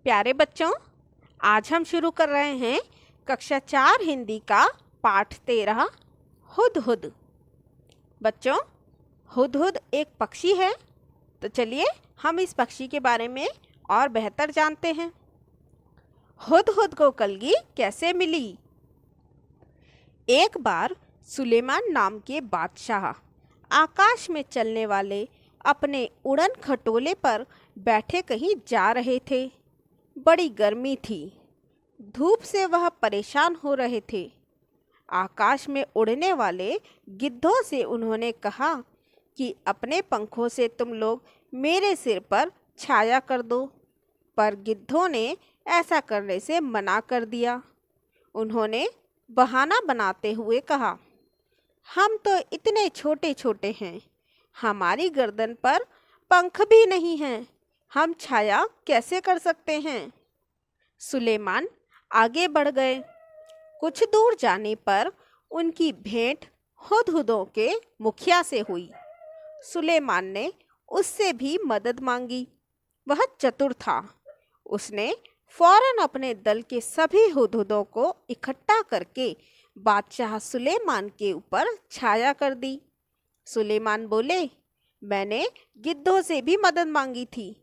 प्यारे बच्चों, आज हम शुरू कर रहे हैं कक्षा 4 हिंदी का पाठ 13 हुदहुद। बच्चों, हुदहुद एक पक्षी है, तो चलिए हम इस पक्षी के बारे में और बेहतर जानते हैं। हुदहुद को कलगी कैसे मिली? एक बार सुलेमान नाम के बादशाह आकाश में चलने वाले अपने उड़न खटोले पर बैठे कहीं जा रहे थे। बड़ी गर्मी थी, धूप से वह परेशान हो रहे थे। आकाश में उड़ने वाले गिद्धों से उन्होंने कहा कि अपने पंखों से तुम लोग मेरे सिर पर छाया कर दो, पर गिद्धों ने ऐसा करने से मना कर दिया। उन्होंने बहाना बनाते हुए कहा, हम तो इतने छोटे छोटे हैं, हमारी गर्दन पर पंख भी नहीं हैं, हम छाया कैसे कर सकते हैं? सुलेमान आगे बढ़ गए। कुछ दूर जाने पर उनकी भेंट हुदहुदों के मुखिया से हुई। सुलेमान ने उससे भी मदद मांगी। वह चतुर था। उसने फौरन अपने दल के सभी हुदहुदों को इकट्ठा करके बादशाह सुलेमान के ऊपर छाया कर दी। सुलेमान बोले, मैंने गिद्धों से भी मदद मांगी थी,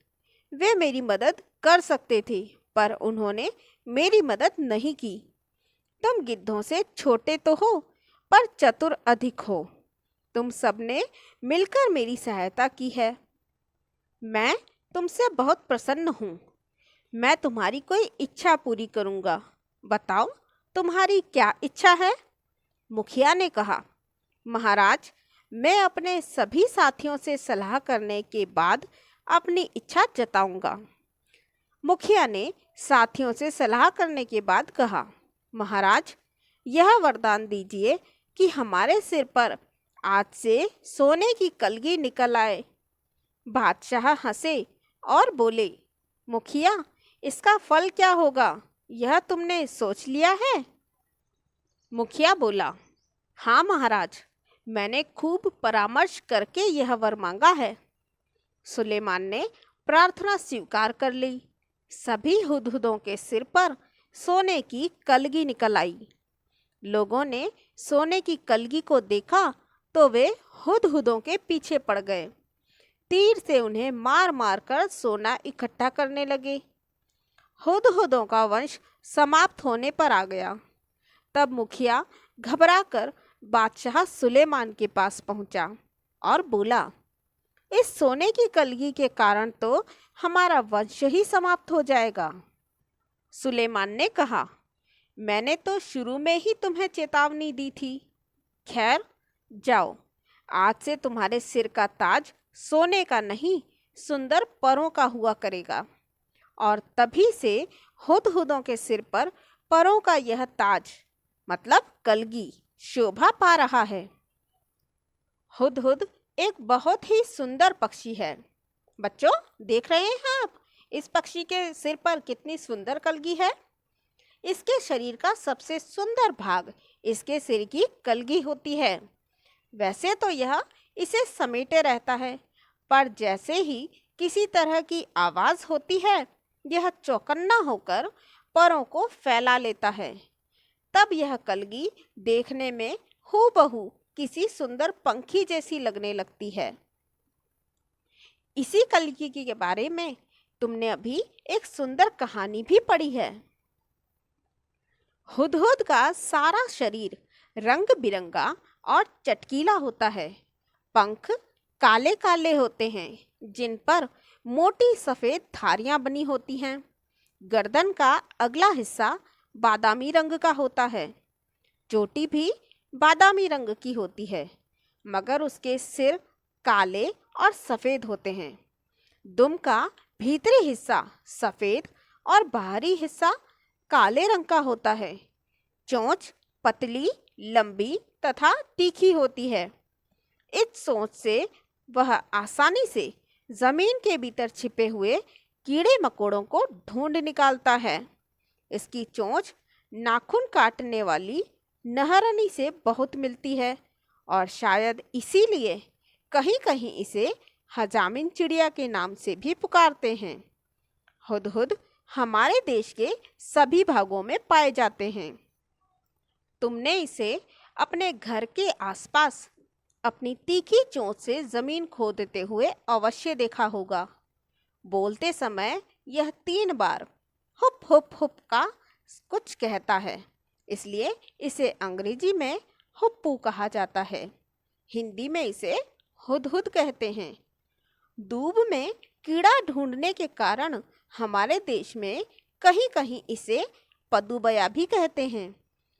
वे मेरी मदद कर सकते थे, पर उन्होंने मेरी मदद नहीं की। तुम गिद्धों से छोटे तो हो, पर चतुर अधिक हो। तुम सबने मिलकर मेरी सहायता की है। मैं तुमसे बहुत प्रसन्न हूँ। मैं तुम्हारी कोई इच्छा पूरी करूँगा। बताओ, तुम्हारी क्या इच्छा है? मुखिया ने कहा, महाराज, मैं अपने सभी साथियों से सलाह करने के बाद अपनी इच्छा जताऊंगा। मुखिया ने साथियों से सलाह करने के बाद कहा, महाराज, यह वरदान दीजिए कि हमारे सिर पर आज से सोने की कलगी निकल आए। बादशाह हंसे और बोले, मुखिया, इसका फल क्या होगा, यह तुमने सोच लिया है? मुखिया बोला, हाँ महाराज, मैंने खूब परामर्श करके यह वर मांगा है। सुलेमान ने प्रार्थना स्वीकार कर ली। सभी हुदहुदों के सिर पर सोने की कलगी निकल आई। लोगों ने सोने की कलगी को देखा तो वे हुदहुदों के पीछे पड़ गए। तीर से उन्हें मार मार कर सोना इकट्ठा करने लगे। हुदहुदों का वंश समाप्त होने पर आ गया। तब मुखिया घबराकर बादशाह सुलेमान के पास पहुंचा और बोला, इस सोने की कलगी के कारण तो हमारा वंश ही समाप्त हो जाएगा। सुलेमान ने कहा, मैंने तो शुरू में ही तुम्हें चेतावनी दी थी। खैर, जाओ, आज से तुम्हारे सिर का ताज सोने का नहीं, सुंदर परों का हुआ करेगा। और तभी से हुदहुदों के सिर पर परों का यह ताज मतलब कलगी शोभा पा रहा है। हुदहुद एक बहुत ही सुंदर पक्षी है। बच्चों, देख रहे हैं आप इस पक्षी के सिर पर कितनी सुंदर कलगी है। इसके शरीर का सबसे सुंदर भाग इसके सिर की कलगी होती है। वैसे तो यह इसे समेटे रहता है, पर जैसे ही किसी तरह की आवाज होती है, यह चौकन्ना होकर परों को फैला लेता है। तब यह कलगी देखने में हूबहू किसी सुंदर पंखी जैसी लगने लगती है। इसी कलगी के बारे में तुमने अभी एक सुंदर कहानी भी पढ़ी है। हुदहुद का सारा शरीर रंग बिरंगा और चटकीला होता है। पंख काले काले होते हैं, जिन पर मोटी सफेद धारियां बनी होती हैं। गर्दन का अगला हिस्सा बादामी रंग का होता है। चोटी भी बादामी रंग की होती है, मगर उसके सिर काले और सफ़ेद होते हैं। दुम का भीतरी हिस्सा सफ़ेद और बाहरी हिस्सा काले रंग का होता है। चोंच पतली, लंबी तथा तीखी होती है। इस सोच से वह आसानी से जमीन के भीतर छिपे हुए कीड़े मकोड़ों को ढूंढ निकालता है। इसकी चोंच नाखून काटने वाली नहरनी से बहुत मिलती है और शायद इसीलिए कहीं कहीं इसे हजामिन चिड़िया के नाम से भी पुकारते हैं। हुदहुद हमारे देश के सभी भागों में पाए जाते हैं। तुमने इसे अपने घर के आसपास अपनी तीखी चोंच से जमीन खोदते हुए अवश्य देखा होगा। बोलते समय यह 3 बार हुप हुप हुप का कुछ कहता है, इसलिए इसे अंग्रेजी में हुप्पू कहा जाता है। हिंदी में इसे हुदहुद कहते हैं। दूब में कीड़ा ढूंढने के कारण हमारे देश में कहीं कहीं इसे पदुबया भी कहते हैं,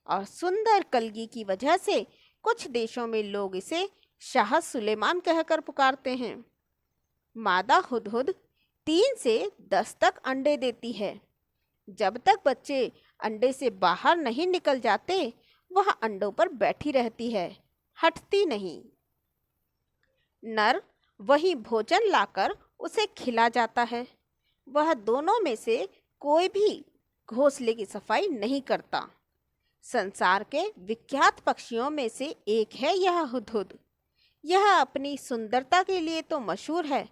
और सुंदर कलगी की वजह से कुछ देशों में लोग इसे शाह सुलेमान कहकर पुकारते हैं। मादा हुदहुद 3 से 10 तक अंडे देती है। जब तक बच्चे अंडे से बाहर नहीं निकल जाते, वह अंडों पर बैठी रहती है, हटती नहीं। नर वही भोजन लाकर उसे खिला जाता है। वह दोनों में से कोई भी घोंसले की सफाई नहीं करता। संसार के विख्यात पक्षियों में से एक है यह हुदहुद। यह अपनी सुंदरता के लिए तो मशहूर है,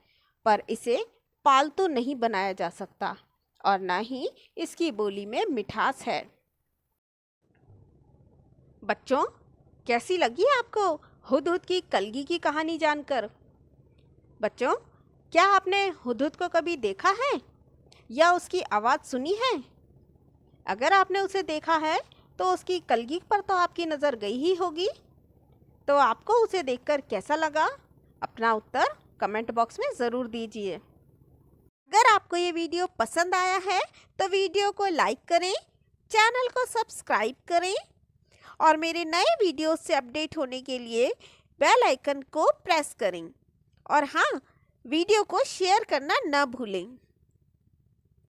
पर इसे पालतू नहीं बनाया जा सकता और न ही इसकी बोली में मिठास है। बच्चों, कैसी लगी आपको हुदहुद की कलगी की कहानी जानकर? बच्चों, क्या आपने हुदहुद को कभी देखा है या उसकी आवाज़ सुनी है? अगर आपने उसे देखा है तो उसकी कलगी पर तो आपकी नज़र गई ही होगी। तो आपको उसे देखकर कैसा लगा? अपना उत्तर कमेंट बॉक्स में ज़रूर दीजिए। अगर आपको ये वीडियो पसंद आया है तो वीडियो को लाइक करें, चैनल को सब्सक्राइब करें और मेरे नए वीडियोस से अपडेट होने के लिए बेल आइकन को प्रेस करें। और हाँ, वीडियो को शेयर करना न भूलें।